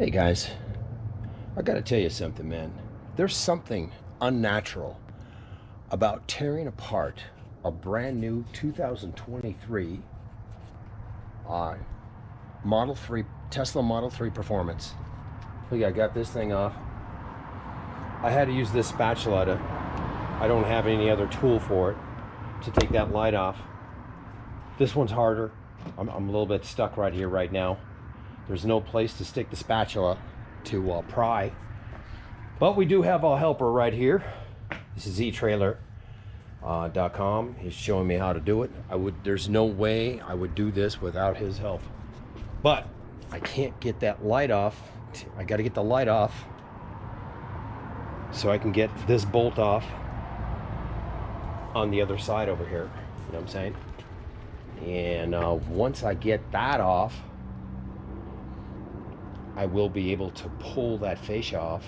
Hey guys, I gotta tell you something, man. There's something unnatural about tearing apart a brand new 2023 uh, Model 3 Tesla Model 3 Performance. Look, I got this thing off. I had to use this spatula to, I don't have any other tool for it to take that light off. This one's harder. I'm a little bit stuck right here right now. There's no place to stick the spatula to pry, but we do have a helper right here. This is eTrailer.com. He's showing me how to do it. There's no way I would do this without his help, but I can't get that light off. I got to get the light off so I can get this bolt off on the other side over here. You know what I'm saying? And once I get that off, I will be able to pull that fascia off.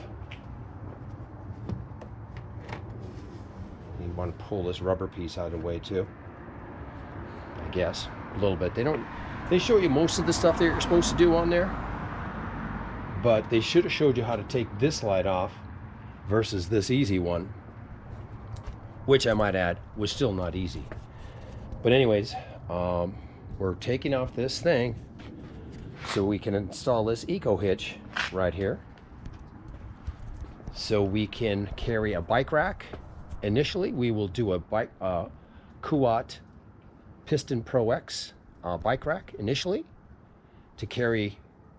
You want to pull this rubber piece out of the way too, I guess, a little bit. They show you most of the stuff that you're supposed to do on there, but they should have showed you how to take this light off versus this easy one, which I might add was still not easy. But anyways, we're taking off this thing so we can install this Ecohitch right here, so we can carry a bike rack. Initially, we will do a Uncut Piston Pro X bike rack initially to carry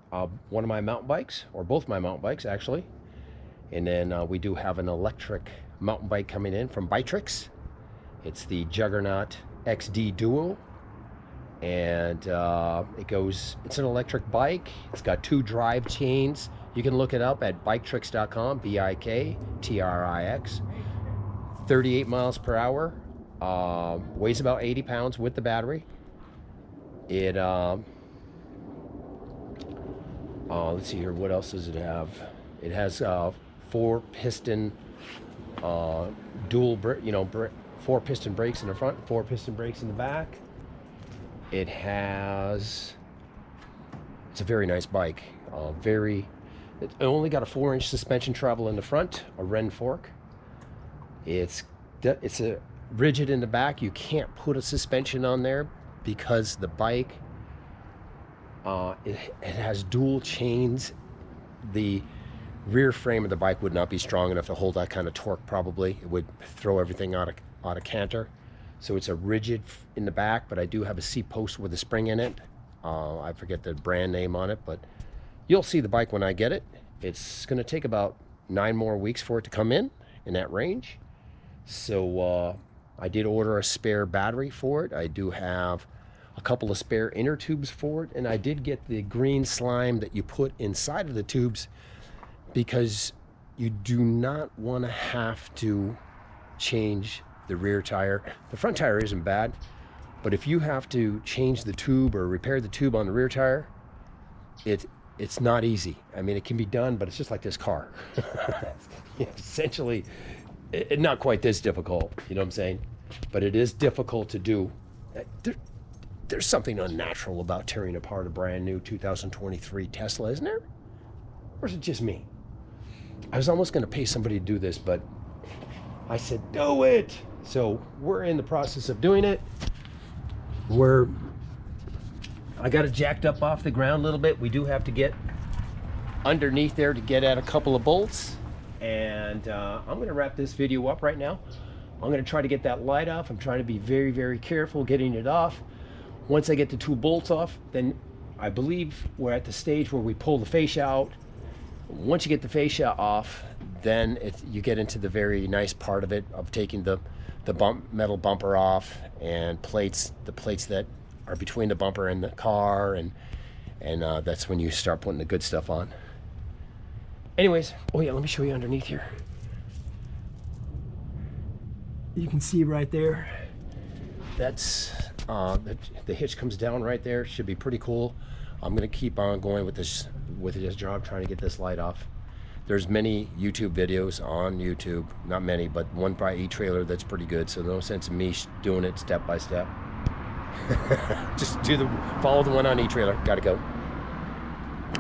one of my mountain bikes, or both my mountain bikes actually. And then we do have an electric mountain bike coming in from Bitrix. It's the Juggernaut XD Duo. And it's an electric bike. It's got 2 drive chains. You can look it up at biketrix.com, BIKTRIX. 38 miles per hour. Weighs about 80 pounds with the battery. It, let's see here, what else does it have? It has 4 piston, dual, 4 piston brakes in the front, 4 piston brakes in the back. It's a very nice bike. It only got a 4-inch suspension travel in the front, a Ren fork. It's a rigid in the back. You can't put a suspension on there because the bike, it has dual chains. The rear frame of the bike would not be strong enough to hold that kind of torque. Probably it would throw everything out of canter. So it's a rigid in the back, but I do have a seat post with a spring in it. I forget the brand name on it, but you'll see the bike when I get it. It's going to take about 9 more weeks for it to come in that range. So I did order a spare battery for it. I do have a couple of spare inner tubes for it, and I did get the green slime that you put inside of the tubes, because you do not want to have to change the rear tire. The front tire isn't bad, but if you have to change the tube or repair the tube on the rear tire, it's not easy. I mean, it can be done, but it's just like this car. Essentially, not quite this difficult, you know what I'm saying? But it is difficult to do. There's something unnatural about tearing apart a brand new 2023 Tesla, isn't there? Or is it just me? I was almost going to pay somebody to do this, but I said, do it. So we're in the process of doing it. I got it jacked up off the ground a little bit. We do have to get underneath there to get at a couple of bolts. And I'm going to wrap this video up right now. I'm going to try to get that light off. I'm trying to be very, very careful getting it off. Once I get the 2 bolts off, then I believe we're at the stage where we pull the fascia out. Once you get the fascia off, then you get into the very nice part of it, of taking the metal bumper off, and the plates that are between the bumper and the car, and that's when you start putting the good stuff on. Anyways, oh yeah, let me show you underneath here. You can see right there, that's the hitch comes down right there. Should be pretty cool. I'm gonna keep on going with this job, trying to get this light off. There's many YouTube videos on YouTube, not many, but one by eTrailer that's pretty good. So no sense in me doing it step by step. Just follow the one on eTrailer. Gotta go.